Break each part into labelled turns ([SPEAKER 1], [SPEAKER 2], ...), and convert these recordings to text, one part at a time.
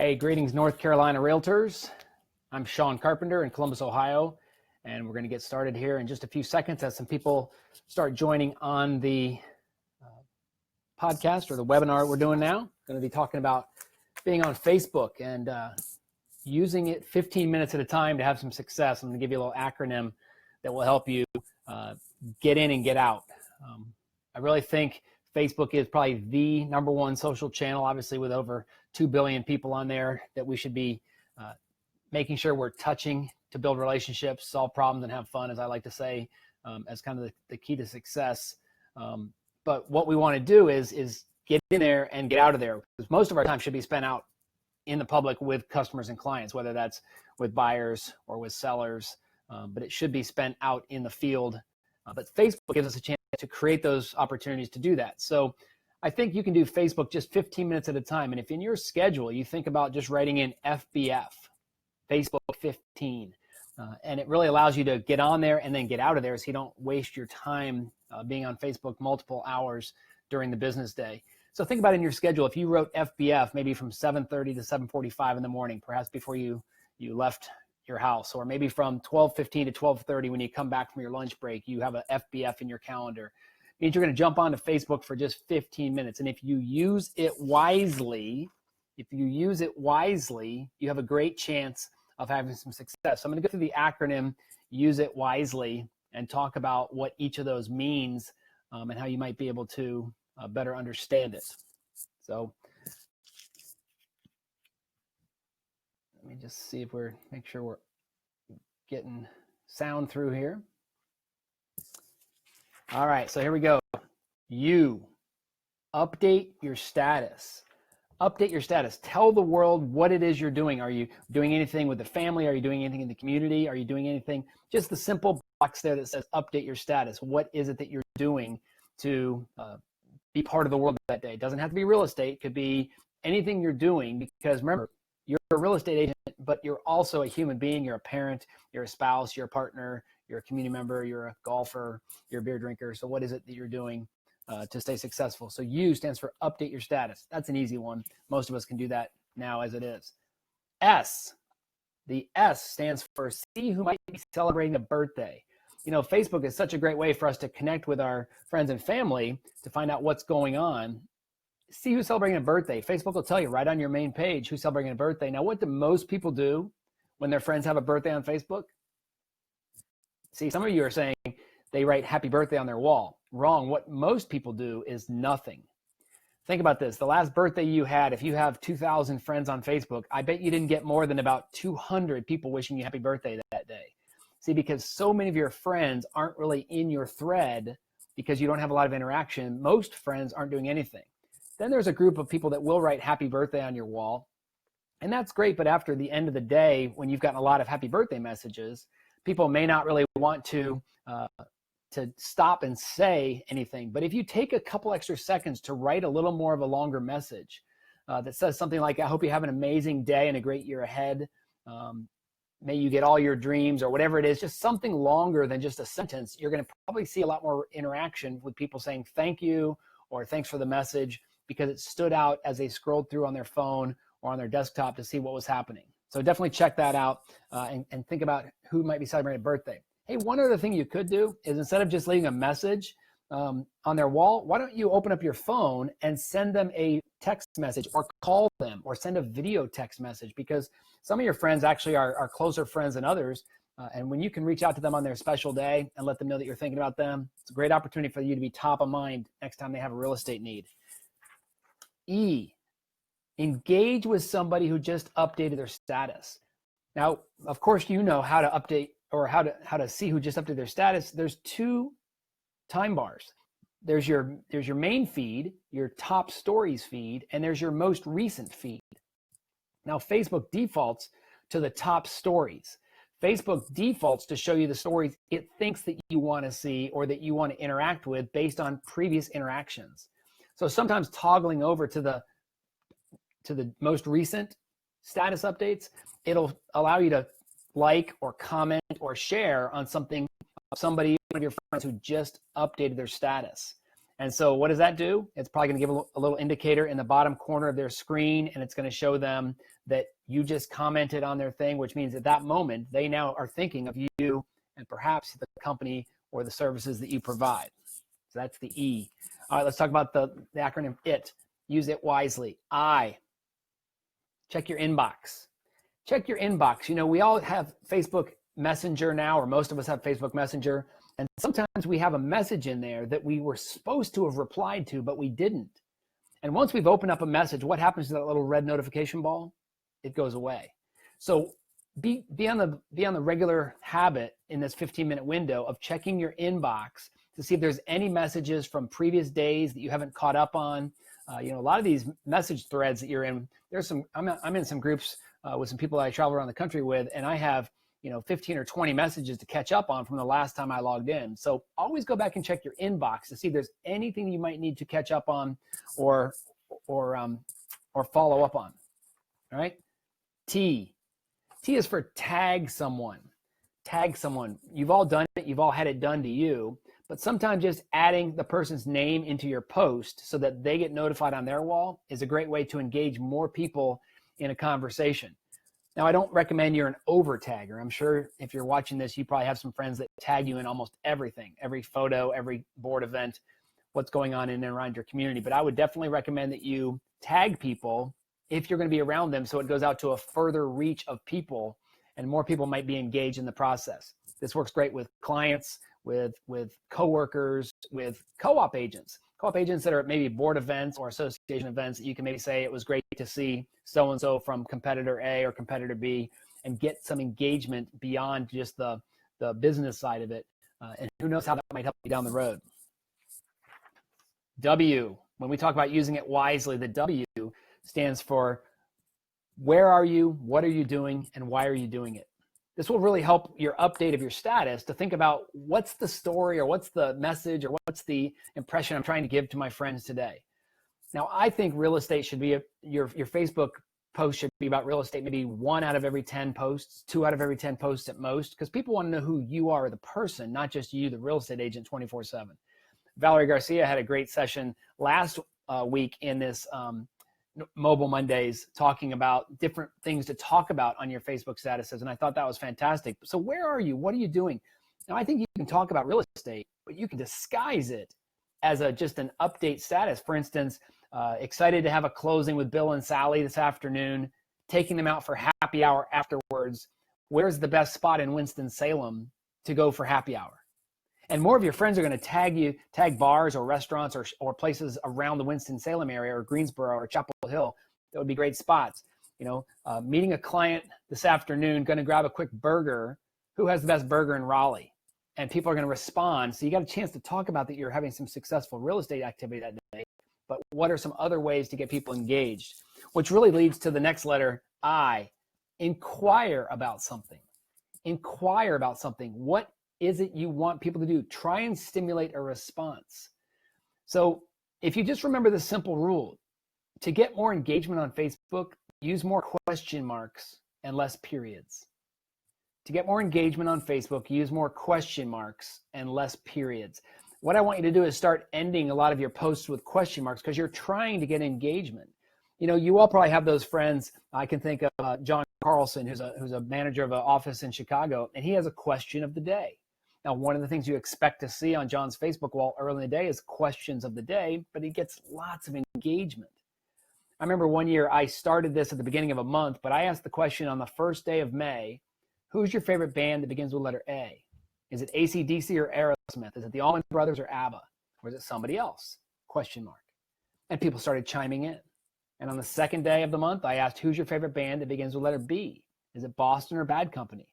[SPEAKER 1] Hey, greetings, North Carolina Realtors. I'm Sean Carpenter in Columbus, Ohio, and we're going to get started here in just a few seconds as some people start joining on the podcast or the webinar we're doing now. Going to be talking about being on Facebook and using it 15 minutes at a time to have some success. I'm going to give you a little acronym that will help you get in and get out. I really think Facebook is probably the number one social channel, obviously with over 2 billion people on there, that we should be making sure we're touching to build relationships, solve problems, and have fun, as I like to say, as kind of the key to success. But what we want to do is get in there and get out of there, because most of our time should be spent out in the public with customers and clients, whether that's with buyers or with sellers, but it should be spent out in the field. But Facebook gives us a chance to create those opportunities to do that. So I think you can do Facebook just 15 minutes at a time. And if in your schedule, you think about just writing in FBF, Facebook 15, and it really allows you to get on there and then get out of there so you don't waste your time being on Facebook multiple hours during the business day. So think about in your schedule, if you wrote FBF maybe from 7:30 to 7:45 in the morning, perhaps before you left your house, or maybe from 12:15 to 12:30 when you come back from your lunch break, you have a FBF in your calendar. It means you're going to jump onto Facebook for just 15 minutes. And if you use it wisely, you have a great chance of having some success. So I'm going to go through the acronym, use it wisely, and talk about what each of those means and how you might be able to better understand it. So let me just see if make sure we're getting sound through here. All right, so here we go. You update your status. Update your status. Tell the world what it is you're doing. Are you doing anything with the family? Are you doing anything in the community? Are you doing anything? Just the simple box there that says update your status. What is it that you're doing to be part of the world that day? It doesn't have to be real estate. It could be anything you're doing, because remember, you're a real estate agent, but you're also a human being. You're a parent, you're a spouse, you're a partner, you're a community member, you're a golfer, you're a beer drinker. So what is it that you're doing to stay successful? So U stands for update your status. That's an easy one. Most of us can do that now as it is. S, the S stands for see who might be celebrating a birthday. You know, Facebook is such a great way for us to connect with our friends and family to find out what's going on. See who's celebrating a birthday. Facebook will tell you right on your main page who's celebrating a birthday. Now, what do most people do when their friends have a birthday on Facebook? See, some of you are saying they write happy birthday on their wall. Wrong. What most people do is nothing. Think about this. The last birthday you had, if you have 2,000 friends on Facebook, I bet you didn't get more than about 200 people wishing you happy birthday that day. See, because so many of your friends aren't really in your thread because you don't have a lot of interaction, most friends aren't doing anything. Then there's a group of people that will write happy birthday on your wall. And that's great, but after the end of the day, when you've gotten a lot of happy birthday messages, people may not really want to stop and say anything. But if you take a couple extra seconds to write a little more of a longer message that says something like, I hope you have an amazing day and a great year ahead. May you get all your dreams, or whatever it is, just something longer than just a sentence, you're going to probably see a lot more interaction with people saying thank you or thanks for the message, because it stood out as they scrolled through on their phone or on their desktop to see what was happening. So definitely check that out and think about who might be celebrating a birthday. Hey, one other thing you could do is, instead of just leaving a message on their wall, why don't you open up your phone and send them a text message, or call them, or send a video text message, because some of your friends actually are closer friends than others. And when you can reach out to them on their special day and let them know that you're thinking about them, it's a great opportunity for you to be top of mind next time they have a real estate need. E, engage with somebody who just updated their status. Now, of course, you know how to update, or how to see who just updated their status. There's two time bars. There's your main feed, your top stories feed, and there's your most recent feed. Now, Facebook defaults to the top stories. Facebook defaults to show you the stories it thinks that you want to see or that you want to interact with based on previous interactions. So sometimes toggling over to the most recent status updates, it'll allow you to like or comment or share on something, somebody, one of your friends who just updated their status. And so what does that do? It's probably going to give a little indicator in the bottom corner of their screen, and it's going to show them that you just commented on their thing, which means at that moment, they now are thinking of you and perhaps the company or the services that you provide. So that's the E. All right, let's talk about the acronym IT. Use it wisely. I. Check your inbox. Check your inbox. You know, we all have Facebook Messenger now, or most of us have Facebook Messenger. And sometimes we have a message in there that we were supposed to have replied to, but we didn't. And once we've opened up a message, what happens to that little red notification ball? It goes away. So be on the regular habit in this 15-minute window of checking your inbox to see if there's any messages from previous days that you haven't caught up on. You know, a lot of these message threads that you're in, I'm in some groups with some people that I travel around the country with, and I have, 15 or 20 messages to catch up on from the last time I logged in. So always go back and check your inbox to see if there's anything you might need to catch up on or follow up on. All right. T is for tag someone. Tag someone. You've all done it. You've all had it done to you. But sometimes just adding the person's name into your post so that they get notified on their wall is a great way to engage more people in a conversation. Now, I don't recommend you're an over tagger. I'm sure if you're watching this, you probably have some friends that tag you in almost everything, every photo, every board event, what's going on in and around your community. But I would definitely recommend that you tag people if you're going to be around them so it goes out to a further reach of people and more people might be engaged in the process. This works great with clients, with coworkers, with co-op agents that are at maybe board events or association events that you can maybe say it was great to see so-and-so from competitor A or competitor B and get some engagement beyond just the business side of it. And who knows how that might help you down the road. W, when we talk about using it wisely, the W stands for where are you, what are you doing, and why are you doing it? This will really help your update of your status to think about what's the story or what's the message or what's the impression I'm trying to give to my friends today. Now, I think real estate should be your Facebook post should be about real estate, maybe 1 out of every 10 posts, 2 out of every 10 posts at most, because people want to know who you are, the person, not just you, the real estate agent 24/7. Valerie Garcia had a great session last week in this Mobile Mondays talking about different things to talk about on your Facebook statuses. And I thought that was fantastic. So where are you? What are you doing? Now, I think you can talk about real estate, but you can disguise it as just an update status. For instance, excited to have a closing with Bill and Sally this afternoon, taking them out for happy hour afterwards. Where's the best spot in Winston-Salem to go for happy hour? And more of your friends are going to tag bars or restaurants or places around the Winston-Salem area or Greensboro or Chapel Hill. That would be great spots. Meeting a client this afternoon, going to grab a quick burger. Who has the best burger in Raleigh? And people are going to respond. So you got a chance to talk about that you're having some successful real estate activity that day. But what are some other ways to get people engaged? Which really leads to the next letter, I. Inquire about something. Inquire about something. What is it you want people to do? Try and stimulate a response. So if you just remember this simple rule, to get more engagement on Facebook, use more question marks and less periods. To get more engagement on Facebook, use more question marks and less periods. What I want you to do is start ending a lot of your posts with question marks because you're trying to get engagement. You all probably have those friends. I can think of John Carlson, who's a manager of an office in Chicago, and he has a question of the day. Now, one of the things you expect to see on John's Facebook wall early in the day is questions of the day, but he gets lots of engagement. I remember one year I started this at the beginning of a month, but I asked the question on the first day of May, who's your favorite band that begins with letter A? Is it AC/DC or Aerosmith? Is it the Allman Brothers or ABBA? Or is it somebody else? Question mark. And people started chiming in. And on the second day of the month, I asked, who's your favorite band that begins with letter B? Is it Boston or Bad Company?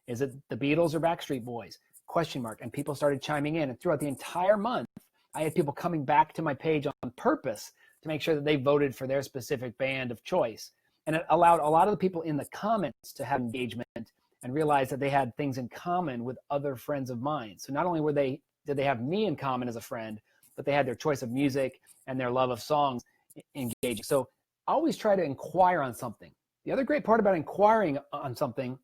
[SPEAKER 1] Is it the Beatles or Backstreet Boys? Question mark. And people started chiming in. And throughout the entire month, I had people coming back to my page on purpose to make sure that they voted for their specific band of choice. And it allowed a lot of the people in the comments to have engagement and realize that they had things in common with other friends of mine. So not only did they have me in common as a friend, but they had their choice of music and their love of songs engaging. So always try to inquire on something. The other great part about inquiring on something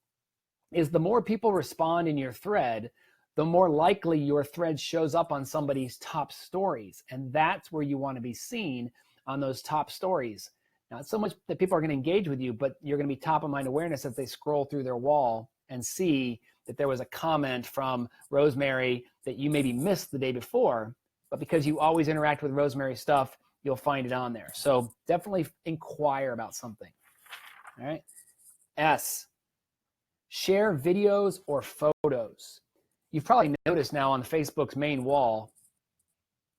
[SPEAKER 1] is the more people respond in your thread, the more likely your thread shows up on somebody's top stories. And that's where you want to be seen, on those top stories. Not so much that people are going to engage with you, but you're going to be top of mind awareness as they scroll through their wall and see that there was a comment from Rosemary that you maybe missed the day before, but because you always interact with Rosemary stuff, you'll find it on there. So definitely inquire about something. All right. S, share videos or photos. You've probably noticed now on Facebook's main wall,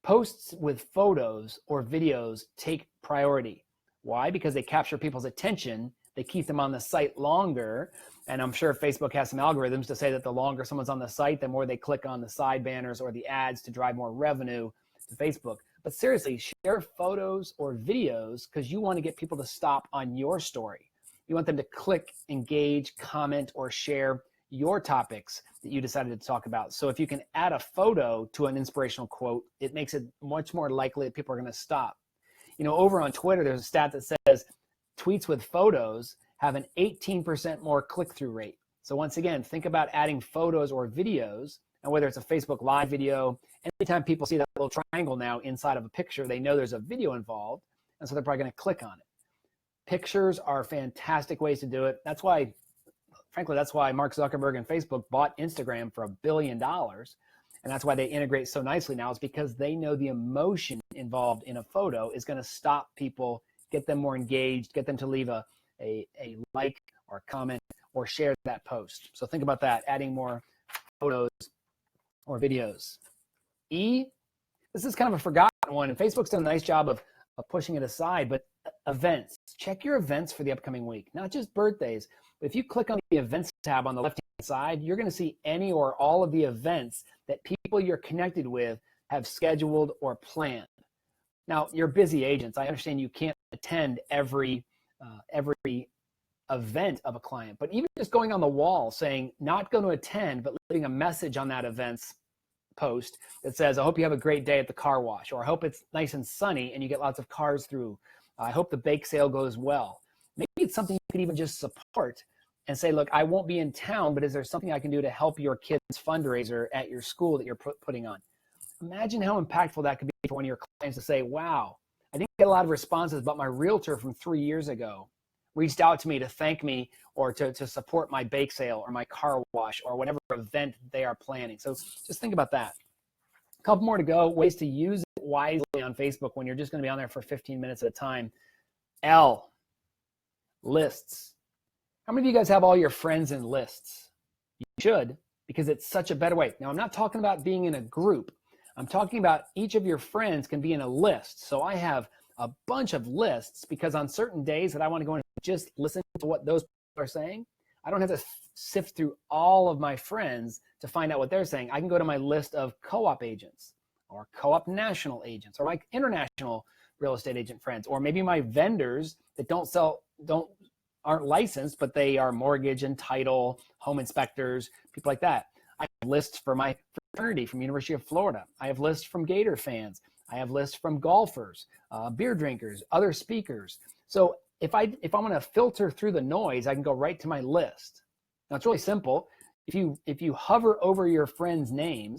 [SPEAKER 1] posts with photos or videos take priority. Why? Because they capture people's attention. They keep them on the site longer. And I'm sure Facebook has some algorithms to say that the longer someone's on the site, the more they click on the side banners or the ads to drive more revenue to Facebook. But seriously, share photos or videos because you want to get people to stop on your story. You want them to click, engage, comment, or share your topics that you decided to talk about. So if you can add a photo to an inspirational quote, it makes it much more likely that people are going to stop. You know, over on Twitter, there's a stat that says tweets with photos have an 18% more click-through rate. So once again, think about adding photos or videos, and whether it's a Facebook Live video, anytime people see that little triangle now inside of a picture, they know there's a video involved, and so they're probably going to click on it. Pictures are fantastic ways to do it. That's why, frankly, that's why Mark Zuckerberg and Facebook bought Instagram for $1 billion. And that's why they integrate so nicely now, is because they know the emotion involved in a photo is going to stop people, get them more engaged, get them to leave a like or comment or share that post. So think about that, adding more photos or videos. E, this is kind of a forgotten one, and Facebook's done a nice job of pushing it aside, but events. Check your events for the upcoming week, not just birthdays. But if you click on the events tab on the left-hand side, you're going to see any or all of the events that people you're connected with have scheduled or planned. Now, you're busy agents. I understand you can't attend every event of a client, but even just going on the wall saying not going to attend, but leaving a message on that event's post that says, I hope you have a great day at the car wash, or I hope it's nice and sunny and you get lots of cars through. I hope the bake sale goes well. Maybe it's something you could even just support and say, look, I won't be in town, but is there something I can do to help your kids' fundraiser at your school that you're putting on? Imagine how impactful that could be for one of your clients to say, wow, I didn't get a lot of responses, but my realtor from 3 years ago reached out to me to thank me or to support my bake sale or my car wash or whatever event they are planning. So just think about that. A couple more to go, ways to use it wisely on Facebook when you're just going to be on there for 15 minutes at a time. L, lists. How many of you guys have all your friends in lists? You should, because it's such a better way. Now, I'm not talking about being in a group. I'm talking about each of your friends can be in a list. So I have a bunch of lists because on certain days that I want to go and just listen to what those people are saying, I don't have to sift through all of my friends to find out what they're saying. I can go to my list of co-op agents or co-op national agents or my international real estate agent friends, or maybe my vendors that aren't licensed, but they are mortgage and title, home inspectors, people like that. I have lists for my fraternity from University of Florida. I have lists from Gator fans. I have lists from golfers, beer drinkers, other speakers. So if I want to filter through the noise, I can go right to my list. Now it's really simple. If you hover over your friends' names,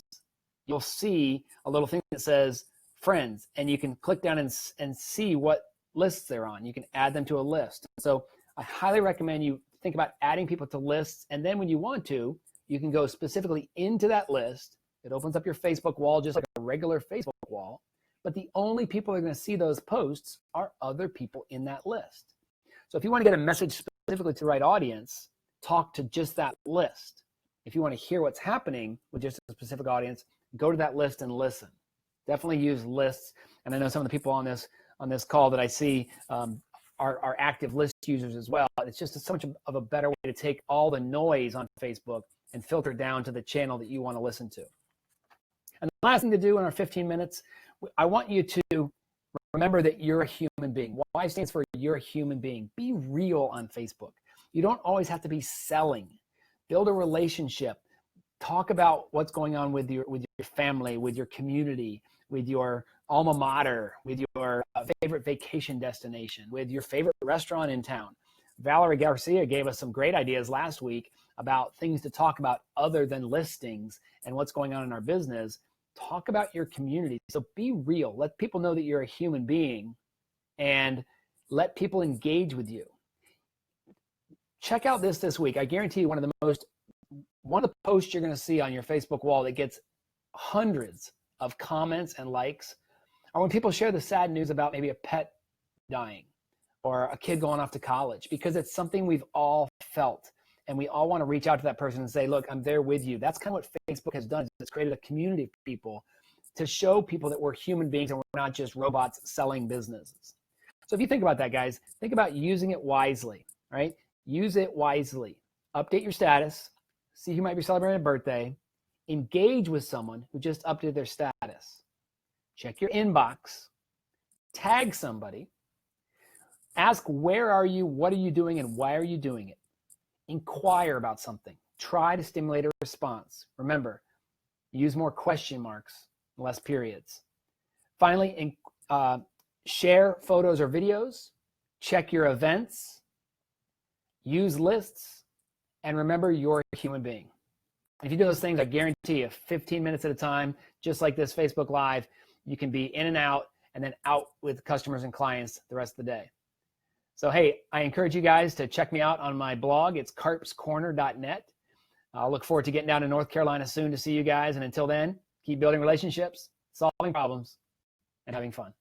[SPEAKER 1] you'll see a little thing that says friends, and you can click down and see what lists they're on. You can add them to a list. So I highly recommend you think about adding people to lists, and then when you want to, you can go specifically into that list. It opens up your Facebook wall just like a regular Facebook wall, but the only people that are going to see those posts are other people in that list. So if you want to get a message specifically to the right audience, talk to just that list. If you want to hear what's happening with just a specific audience, go to that list and listen. Definitely use lists. And I know some of the people on this call that I see are active list users as well. It's just so much of a better way to take all the noise on Facebook and filter down to the channel that you want to listen to. And the last thing to do in our 15 minutes, I want you to remember that you're a human being. Y stands for you're a human being. Be real on Facebook. You don't always have to be selling. Build a relationship. Talk about what's going on with your family, with your community, with your alma mater, with your favorite vacation destination, with your favorite restaurant in town. Valerie Garcia gave us some great ideas last week about things to talk about other than listings and what's going on in our business. Talk about your community. So be real. Let people know that you're a human being and let people engage with you. Check out this week. I guarantee you one of the posts you're going to see on your Facebook wall that gets hundreds of comments and likes are when people share the sad news about maybe a pet dying or a kid going off to college, because it's something we've all felt. And we all want to reach out to that person and say, look, I'm there with you. That's kind of what Facebook has done. It's created a community of people to show people that we're human beings and we're not just robots selling businesses. So if you think about that, guys, think about using it wisely, right? Use it wisely. Update your status. See who might be celebrating a birthday. Engage with someone who just updated their status. Check your inbox. Tag somebody. Ask, where are you? What are you doing? And why are you doing it? Inquire about something. Try to stimulate a response. Remember, use more question marks, less periods. Finally, share photos or videos. Check your events. Use lists. And remember, you're a human being. If you do those things, I guarantee you 15 minutes at a time, just like this Facebook Live, you can be in and out and then out with customers and clients the rest of the day. So, hey, I encourage you guys to check me out on my blog. It's carpscorner.net. I'll look forward to getting down to North Carolina soon to see you guys. And until then, keep building relationships, solving problems, and having fun.